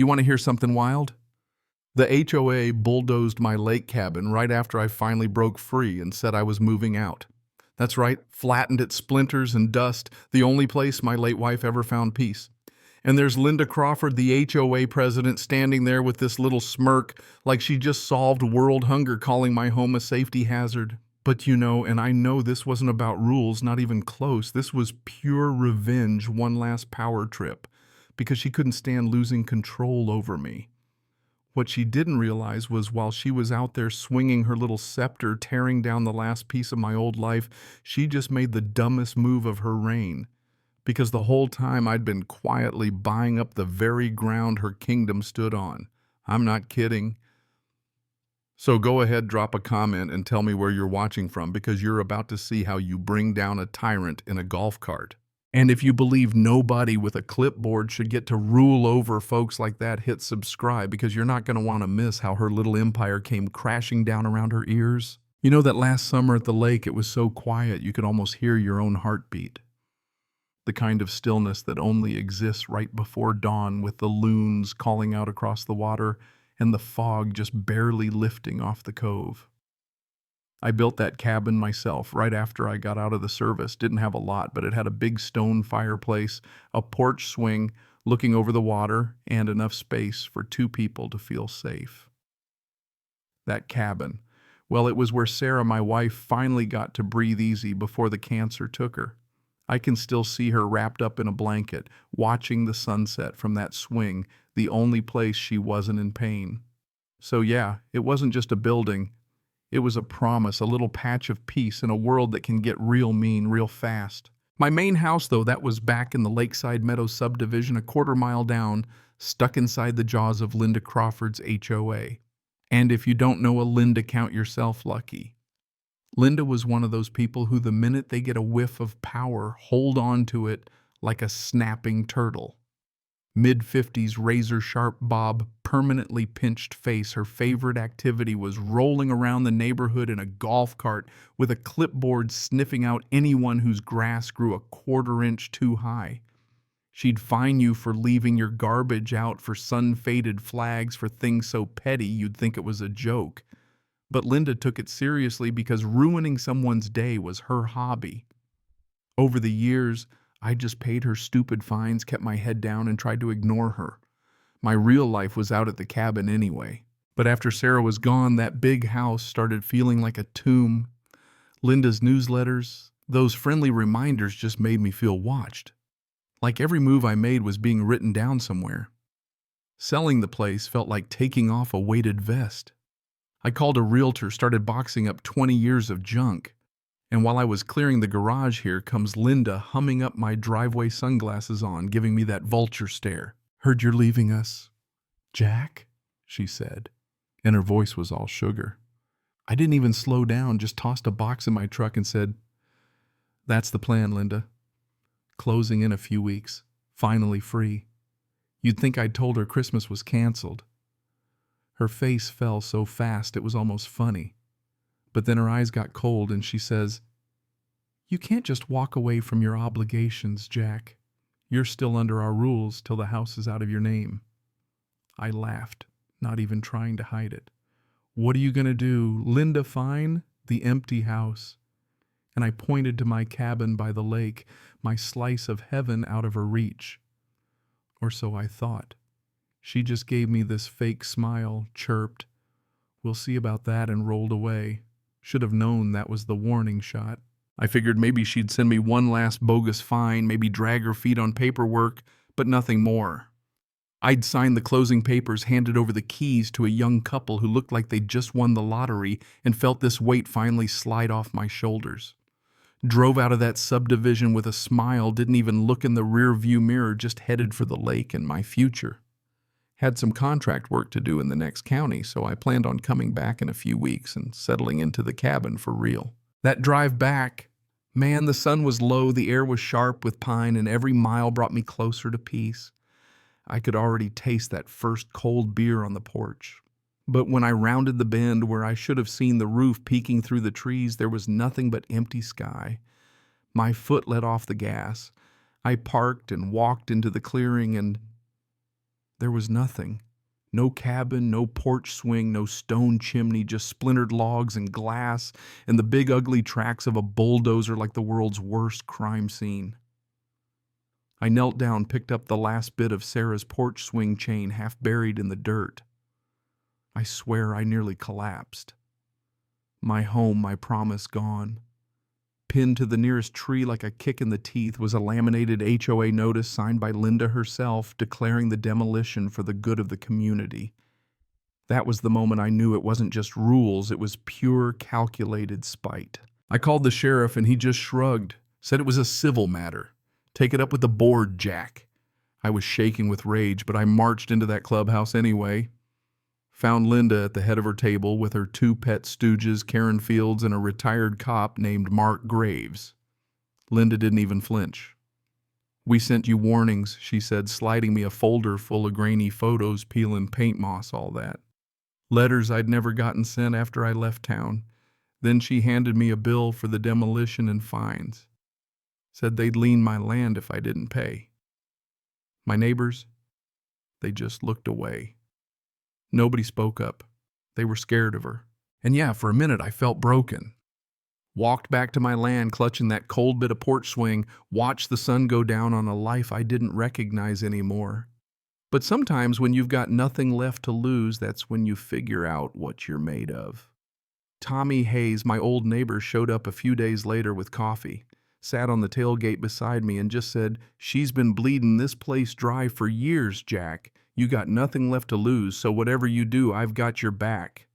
You want to hear something wild? The HOA bulldozed my lake cabin right after I finally broke free and said I was moving out. That's right, flattened it splinters and dust, the only place my late wife ever found peace. And there's Linda Crawford, the HOA president, standing there with this little smirk like she just solved world hunger, calling my home a safety hazard. But and I know this wasn't about rules, not even close. This was pure revenge, one last power trip, because she couldn't stand losing control over me. What she didn't realize was while she was out there swinging her little scepter, tearing down the last piece of my old life, she just made the dumbest move of her reign. Because the whole time I'd been quietly buying up the very ground her kingdom stood on. I'm not kidding. So go ahead, drop a comment and tell me where you're watching from, because you're about to see how you bring down a tyrant in a golf cart. And if you believe nobody with a clipboard should get to rule over folks like that, hit subscribe, because you're not going to want to miss how her little empire came crashing down around her ears. You know that last summer at the lake, it was so quiet you could almost hear your own heartbeat. The kind of stillness that only exists right before dawn, with the loons calling out across the water and the fog just barely lifting off the cove. I built that cabin myself right after I got out of the service. Didn't have a lot, but it had a big stone fireplace, a porch swing looking over the water, and enough space for 2 people to feel safe. That cabin, well, it was where Sarah, my wife, finally got to breathe easy before the cancer took her. I can still see her wrapped up in a blanket, watching the sunset from that swing, the only place she wasn't in pain. So yeah, it wasn't just a building. It was a promise, a little patch of peace in a world that can get real mean real fast. My main house, though, that was back in the Lakeside Meadows subdivision, a quarter-mile down, stuck inside the jaws of Linda Crawford's HOA. And if you don't know a Linda, count yourself lucky. Linda was one of those people who, the minute they get a whiff of power, hold on to it like a snapping turtle. Mid-50s, razor-sharp bob, permanently pinched face. Her favorite activity was rolling around the neighborhood in a golf cart with a clipboard, sniffing out anyone whose grass grew a quarter-inch too high. She'd fine you for leaving your garbage out, for sun-faded flags, for things so petty you'd think it was a joke. But Linda took it seriously because ruining someone's day was her hobby. Over the years, I just paid her stupid fines, kept my head down, and tried to ignore her. My real life was out at the cabin anyway. But after Sarah was gone, that big house started feeling like a tomb. Linda's newsletters, those friendly reminders, just made me feel watched. Like every move I made was being written down somewhere. Selling the place felt like taking off a weighted vest. I called a realtor, started boxing up 20 years of junk. And while I was clearing the garage here comes Linda humming up my driveway, sunglasses on, giving me that vulture stare. "Heard you're leaving us, Jack," she said, and her voice was all sugar. I didn't even slow down, just tossed a box in my truck and said, "That's the plan, Linda. Closing in a few weeks, finally free." You'd think I'd told her Christmas was canceled. Her face fell so fast it was almost funny. But then her eyes got cold and she says, "You can't just walk away from your obligations, Jack. You're still under our rules till the house is out of your name." I laughed, not even trying to hide it. "What are you going to do? Linda, fine? The empty house." And I pointed to my cabin by the lake, my slice of heaven out of her reach. Or so I thought. She just gave me this fake smile, chirped, "We'll see about that," and rolled away. Should have known that was the warning shot. I figured maybe she'd send me one last bogus fine, maybe drag her feet on paperwork, but nothing more. I'd signed the closing papers, handed over the keys to a young couple who looked like they'd just won the lottery, and felt this weight finally slide off my shoulders. Drove out of that subdivision with a smile, didn't even look in the rear view mirror, just headed for the lake and my future. Had some contract work to do in the next county, so I planned on coming back in a few weeks and settling into the cabin for real. That drive back, man, the sun was low, the air was sharp with pine, and every mile brought me closer to peace. I could already taste that first cold beer on the porch. But when I rounded the bend where I should have seen the roof peeking through the trees, there was nothing but empty sky. My foot let off the gas. I parked and walked into the clearing, and there was nothing. No cabin, no porch swing, no stone chimney, just splintered logs and glass and the big ugly tracks of a bulldozer like the world's worst crime scene. I knelt down, picked up the last bit of Sarah's porch swing chain half buried in the dirt. I swear I nearly collapsed. My home, my promise gone. Pinned to the nearest tree like a kick in the teeth was a laminated HOA notice signed by Linda herself declaring the demolition for the good of the community. That was the moment I knew it wasn't just rules, it was pure calculated spite. I called the sheriff and he just shrugged, said it was a civil matter. Take it up with the board, Jack. I was shaking with rage, but I marched into that clubhouse anyway. Found Linda at the head of her table with her 2 pet stooges, Karen Fields, and a retired cop named Mark Graves. Linda didn't even flinch. "We sent you warnings," she said, sliding me a folder full of grainy photos, peeling paint moss, all that. Letters I'd never gotten sent after I left town. Then she handed me a bill for the demolition and fines. Said they'd lien my land if I didn't pay. My neighbors, they just looked away. Nobody spoke up. They were scared of her. And yeah, for a minute I felt broken. Walked back to my land clutching that cold bit of porch swing, watched the sun go down on a life I didn't recognize anymore. But sometimes when you've got nothing left to lose, that's when you figure out what you're made of. Tommy Hayes, my old neighbor, showed up a few days later with coffee. Sat on the tailgate beside me and just said, "She's been bleeding this place dry for years, Jack. You got nothing left to lose, so whatever you do, I've got your back."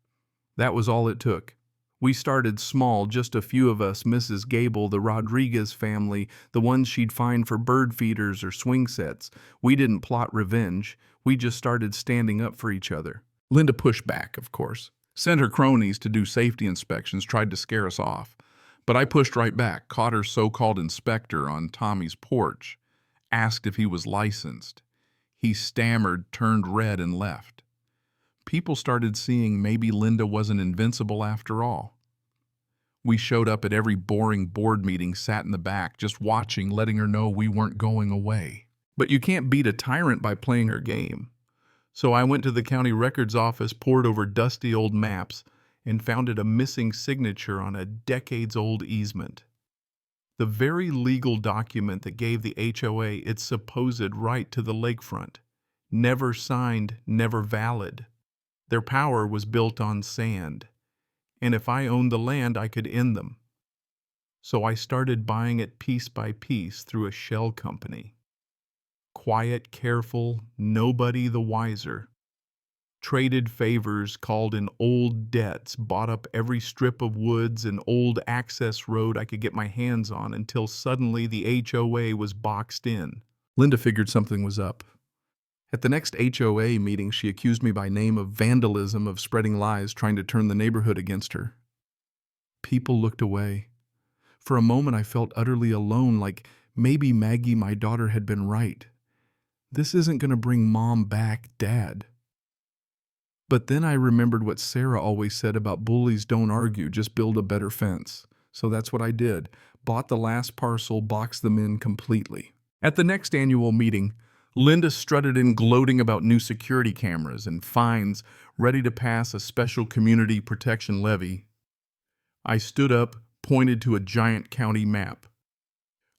That was all it took. We started small, just a few of us, Mrs. Gable, the Rodriguez family, the ones she'd find for bird feeders or swing sets. We didn't plot revenge. We just started standing up for each other. Linda pushed back, of course. Sent her cronies to do safety inspections, tried to scare us off. But I pushed right back, caught her so-called inspector on Tommy's porch, asked if he was licensed. He stammered, turned red, and left. People started seeing maybe Linda wasn't invincible after all. We showed up at every boring board meeting, sat in the back, just watching, letting her know we weren't going away. But you can't beat a tyrant by playing her game. So I went to the county records office, pored over dusty old maps, and found it a missing signature on a decades-old easement. The very legal document that gave the HOA its supposed right to the lakefront. Never signed, never valid. Their power was built on sand. And if I owned the land, I could end them. So I started buying it piece by piece through a shell company. Quiet, careful, nobody the wiser. Traded favors, called in old debts, bought up every strip of woods and old access road I could get my hands on until suddenly the HOA was boxed in. Linda figured something was up. At the next HOA meeting, she accused me by name of vandalism, of spreading lies, trying to turn the neighborhood against her. People looked away. For a moment, I felt utterly alone, like maybe Maggie, my daughter, had been right. This isn't going to bring Mom back, Dad. But then I remembered what Sarah always said about bullies don't argue, just build a better fence. So that's what I did. Bought the last parcel, boxed them in completely. At the next annual meeting, Linda strutted in gloating about new security cameras and fines, ready to pass a special community protection levy. I stood up, pointed to a giant county map.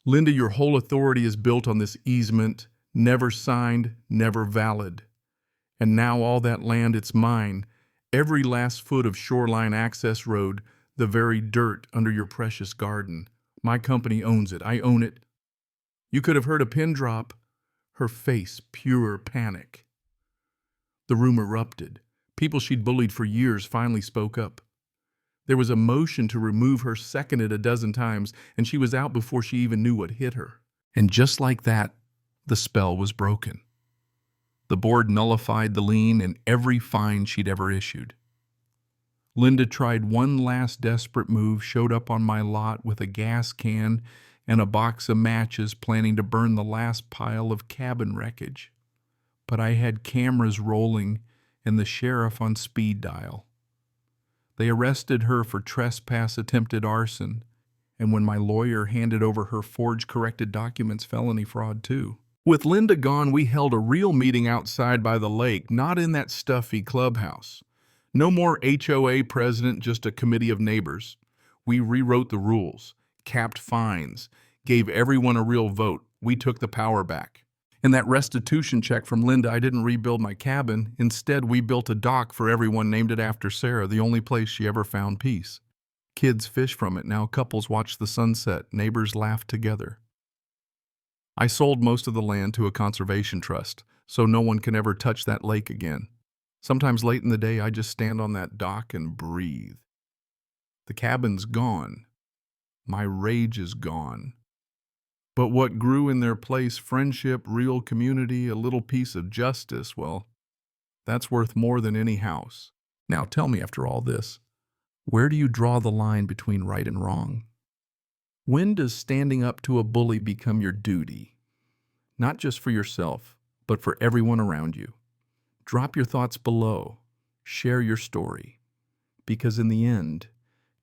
"Linda, your whole authority is built on this easement, never signed, never valid. And now all that land, it's mine. Every last foot of shoreline access road, the very dirt under your precious garden. My company owns it. I own it." You could have heard a pin drop. Her face, pure panic. The room erupted. People she'd bullied for years finally spoke up. There was a motion to remove her, seconded a dozen times, and she was out before she even knew what hit her. And just like that, the spell was broken. The board nullified the lien and every fine she'd ever issued. Linda tried one last desperate move, showed up on my lot with a gas can and a box of matches, planning to burn the last pile of cabin wreckage. But I had cameras rolling and the sheriff on speed dial. They arrested her for trespass, attempted arson, and when my lawyer handed over her forged corrected documents, felony fraud too. With Linda gone, we held a real meeting outside by the lake, not in that stuffy clubhouse. No more HOA president, just a committee of neighbors. We rewrote the rules, capped fines, gave everyone a real vote. We took the power back. In that restitution check from Linda, I didn't rebuild my cabin. Instead, we built a dock for everyone, named it after Sarah, the only place she ever found peace. Kids fish from it. Now couples watch the sunset. Neighbors laugh together. I sold most of the land to a conservation trust, so no one can ever touch that lake again. Sometimes late in the day, I just stand on that dock and breathe. The cabin's gone. My rage is gone. But what grew in their place, friendship, real community, a little piece of justice, well, that's worth more than any house. Now tell me, after all this, where do you draw the line between right and wrong? When does standing up to a bully become your duty? Not just for yourself, but for everyone around you. Drop your thoughts below. Share your story. Because in the end,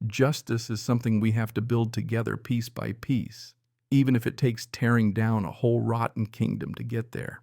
justice is something we have to build together piece by piece, even if it takes tearing down a whole rotten kingdom to get there.